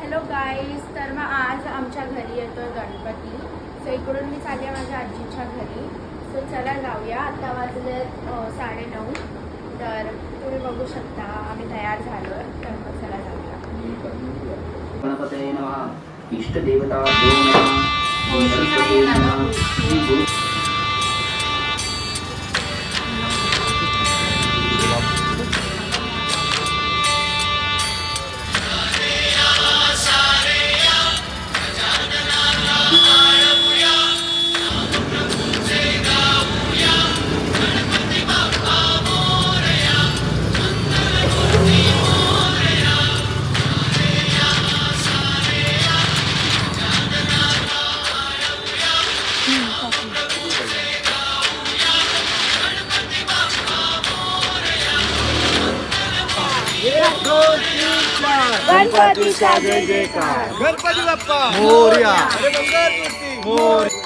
Hello guys, तर मग आज आमच्या घरी येतो गणपती. सो इकडून मी चालली आहे माझ्या आजीच्या घरी. सो चला जाऊया. आता वाजले 9:30. तर तुम्ही बघू शकता आम्ही तयार झालो आहे. तर मग चला जाऊया. गणपतये नमः. इष्टदेवता नमः. गणपतीचा जय जयकार. गणपती बाप्पा मोरया. अरे मंगल मूर्ती मोर.